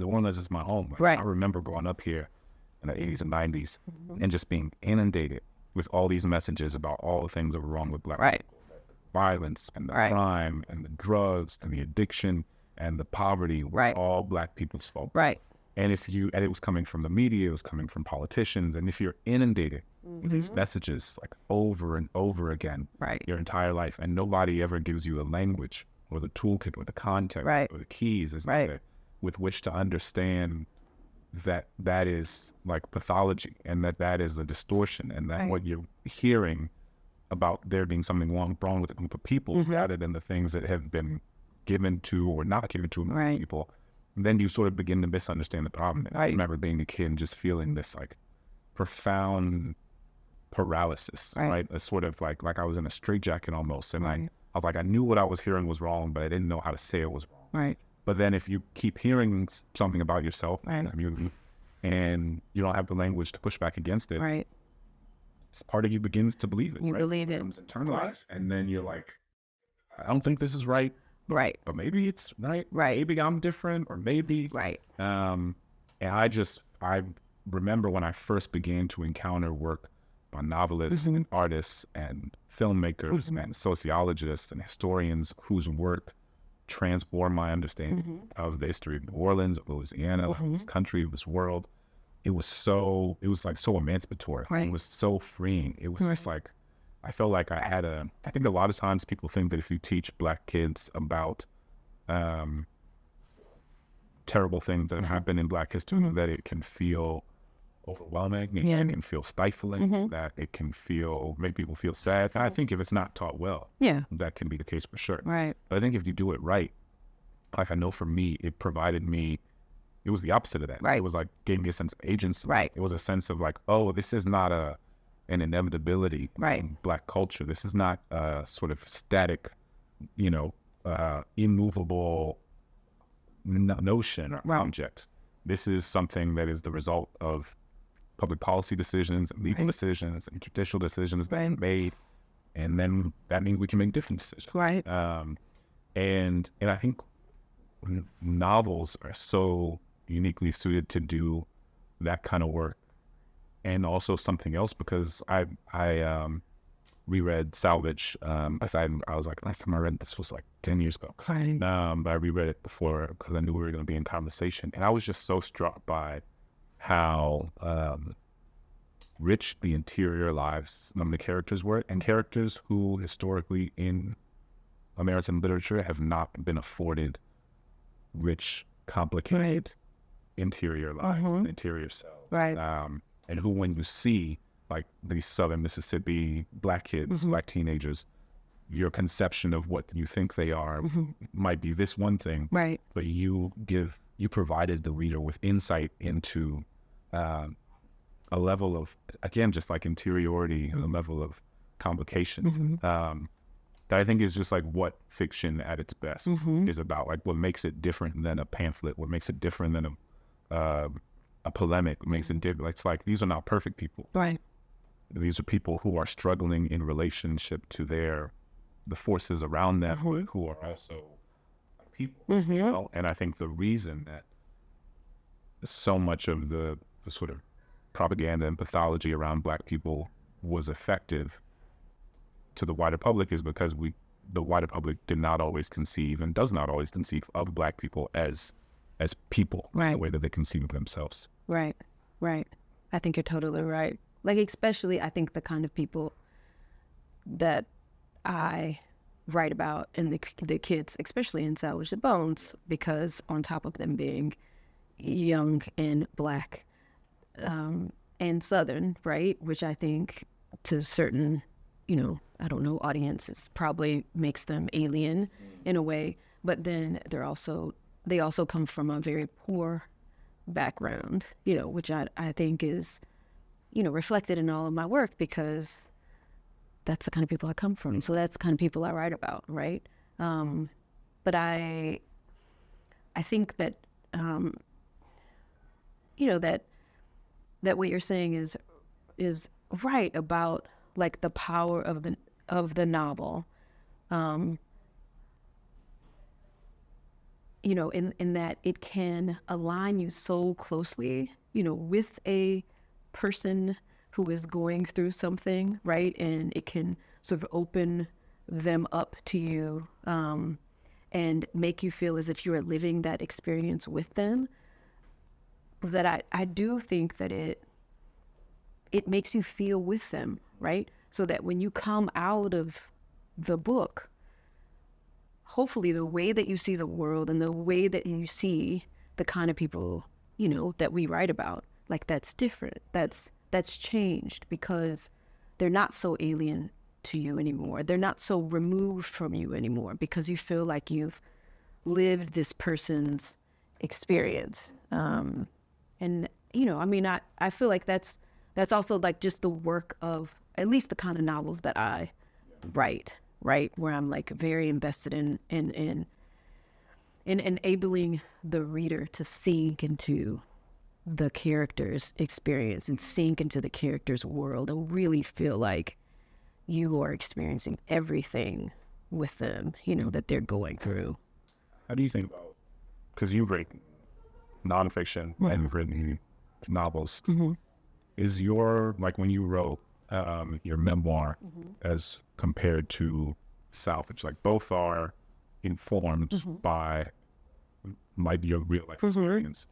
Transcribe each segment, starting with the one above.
New Orleans is my home. Like, Right. I remember growing up here in the 80s and 90s and just being inundated with all these messages about all the things that were wrong with Black Right. people. Violence and the Right. crime and the drugs and the addiction and the poverty were Right. all Black people's fault. Right. And it was coming from the media, it was coming from politicians. And if you're inundated with these messages like over and over again, Right. your entire life, and nobody ever gives you a language or the toolkit or the context Right. or the keys, as you Right. say, with which to understand that is like pathology, and that is a distortion, and that Right. what you're hearing about there being something wrong with a group of people rather than the things that have been given to or not given to a group Right. of people, then you sort of begin to misunderstand the problem. And I Right. remember being a kid and just feeling this like profound paralysis, Right. right? A sort of like I was in a straitjacket almost, and Right. I was like, I knew what I was hearing was wrong, but I didn't know how to say it was wrong. Right. But then if you keep hearing something about yourself Right. and you don't have the language to push back against it, Right. part of you begins to believe it. You right? believe it. becomes internalized, and then you're like, I don't think this is right, Right. but maybe it's right. Right. Maybe I'm different, or maybe. Right. And I remember when I first began to encounter work by novelists and artists and filmmakers and sociologists and historians whose work transformed my understanding of the history of New Orleans, of Louisiana, of this country, of this world. It was like so emancipatory. Right. It was so freeing. It was just like, I felt like I think a lot of times people think that if you teach Black kids about terrible things that happen in Black history, that it can feel overwhelming, and it can feel stifling, that it can make people feel sad. And I think if it's not taught well, Yeah. that can be the case for sure. Right. But I think if you do it right, like I know for me, it was the opposite of that. Right. It was like, gave me a sense of agency. Right. It was a sense of like, oh, this is not an inevitability Right. in Black culture. This is not a sort of static, immovable notion or object. This is something that is the result of public policy decisions and legal decisions and judicial decisions that are made. And then that means we can make different decisions. Right. And I think novels are so uniquely suited to do that kind of work. And also something else, because I reread Salvage. I was like, last time I read this was like 10 years ago. Right. But I reread it before because I knew we were going to be in conversation. And I was just so struck by how rich the interior lives of the characters were, and characters who historically in American literature have not been afforded rich, complicated interior lives, interior selves. Right. And who, when you see like these Southern Mississippi Black kids, Black teenagers, your conception of what you think they are might be this one thing, Right. but you provided the reader with insight into a level of, again, just like interiority, a level of complication that I think is just like what fiction at its best is about. Like what makes it different than a pamphlet, what makes it different than a polemic, what makes it different. It's like, these are not perfect people. Right. These are people who are struggling in relationship to the forces around them, who are also people. You know? And I think the reason that so much of the sort of propaganda and pathology around Black people was effective to the wider public is because the wider public did not always conceive and does not always conceive of Black people as people, Right. the way that they conceive of themselves. Right. Right. I think you're totally right. Like, especially, I think the kind of people that I write about and the kids, especially in Salvage the Bones, because on top of them being young and Black and Southern, right, which I think to certain, I don't know, audiences probably makes them alien in a way, but then they also come from a very poor background, which I think is, reflected in all of my work, because that's the kind of people I come from. So that's the kind of people I write about, right? But I think that, that what you're saying is right about like the power of the novel. in that it can align you so closely, with a person who is going through something, right? And it can sort of open them up to you, and make you feel as if you are living that experience with them. That I do think that it makes you feel with them, right? So that when you come out of the book, hopefully the way that you see the world and the way that you see the kind of people, that we write about, like that's different. That's changed because they're not so alien to you anymore. They're not so removed from you anymore because you feel like you've lived this person's experience. And, I feel like that's also like just the work of at least the kind of novels that I write, right? Where I'm like very invested in enabling the reader to sink into the character's experience and sink into the character's world and really feel like you are experiencing everything with them, that they're going through. How do you think about, because you've written nonfiction and you've written novels, is your, like when you wrote your memoir as compared to Salvage, like both are informed by like your real life experience.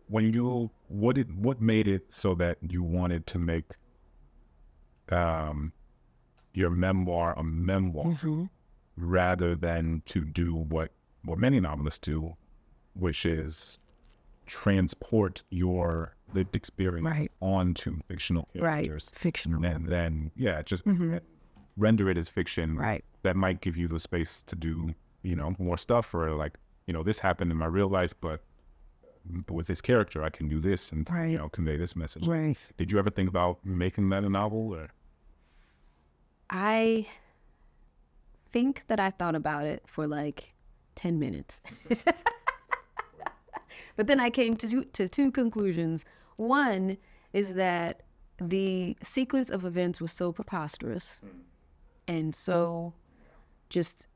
When you, what made it so that you wanted to make your memoir a memoir rather than to do what many novelists do, which is transport your lived experience onto fictional characters, fictional, and then just render it as fiction. That might give you the space to do more stuff, or like this happened in my real life, but with this character I can do this and convey this message. Did you ever think about making that a novel? Or I think that I thought about it for like 10 minutes. But then I came to two conclusions. One is that the sequence of events was so preposterous and so just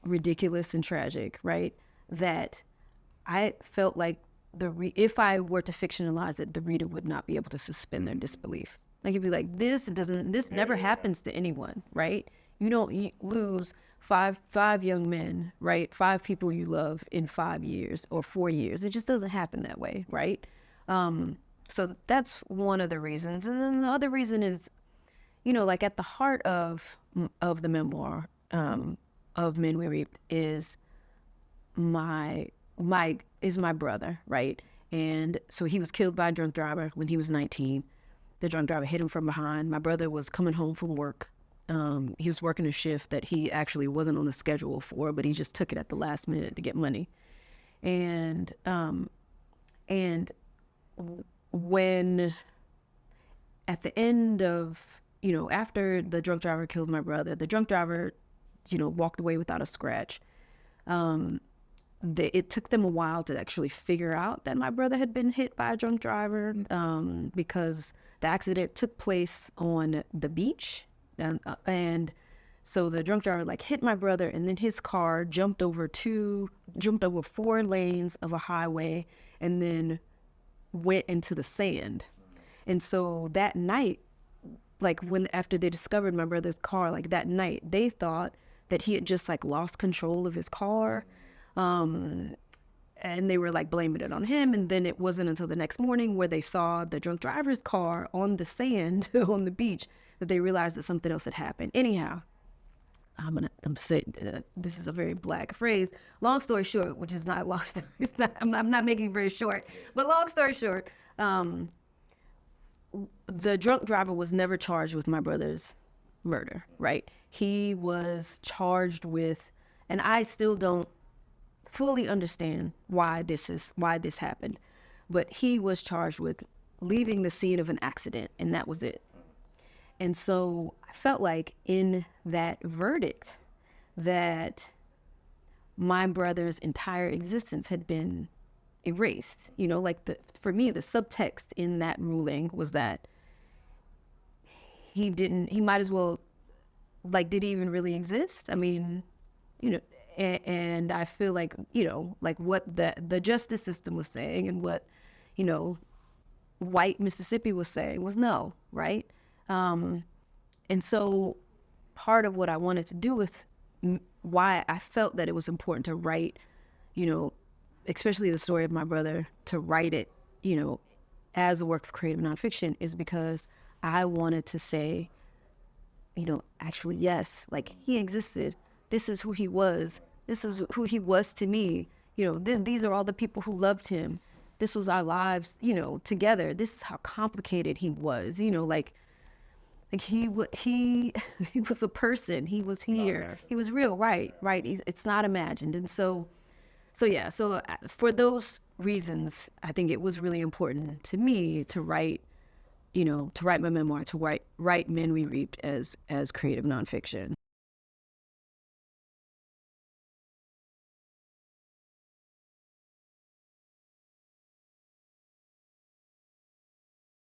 ridiculous and tragic, right? That I felt like if I were to fictionalize it, the reader would not be able to suspend their disbelief. Like it'd be like, this never happens to anyone, right? You lose five young men, right? 5 people you love in 5 years or 4 years. It just doesn't happen that way, right? So that's one of the reasons. And then the other reason is, like at the heart of the memoir of Men We Reaped is my brother, right? And so he was killed by a drunk driver when he was 19. The drunk driver hit him from behind. My brother was coming home from work. He was working a shift that he actually wasn't on the schedule for, but he just took it at the last minute to get money. And when at the end of, after the drunk driver killed my brother, the drunk driver, walked away without a scratch. It took them a while to actually figure out that my brother had been hit by a drunk driver, because the accident took place on the beach. And so the drunk driver hit my brother, and then his car jumped over 4 lanes of a highway and then went into the sand. And so that night, after they discovered my brother's car, that night, they thought that he had just lost control of his car. And they were blaming it on him. And then it wasn't until the next morning where they saw the drunk driver's car on the sand on the beach that they realized that something else had happened. Anyhow, I'm saying this is a very Black phrase. Long story short, which is not long story. It's not. I'm not making it very short. But long story short, the drunk driver was never charged with my brother's murder. Right? He was charged with, and I still don't fully understand why this happened, but he was charged with leaving the scene of an accident, and that was it. And so I felt like in that verdict that my brother's entire existence had been erased. For me, the subtext in that ruling was that he might as well, did he even really exist? I mean, And I feel like, you know, like what the justice system was saying and what, you know, white Mississippi was saying was no, right? And so part of what I wanted to do was why I felt that it was important to write, you know, especially the story of my brother, to write it, you know, as a work of creative nonfiction, is because I wanted to say, you know, actually, yes, like he existed. This is who he was. This is who he was to me. You know, these are all the people who loved him. This was our lives, you know, together. This is how complicated he was, you know, like he was a person. He was here. He was real, right? It's not imagined. And so for those reasons, I think it was really important to me to write, you know, to write my memoir, to write Men We Reaped as creative nonfiction.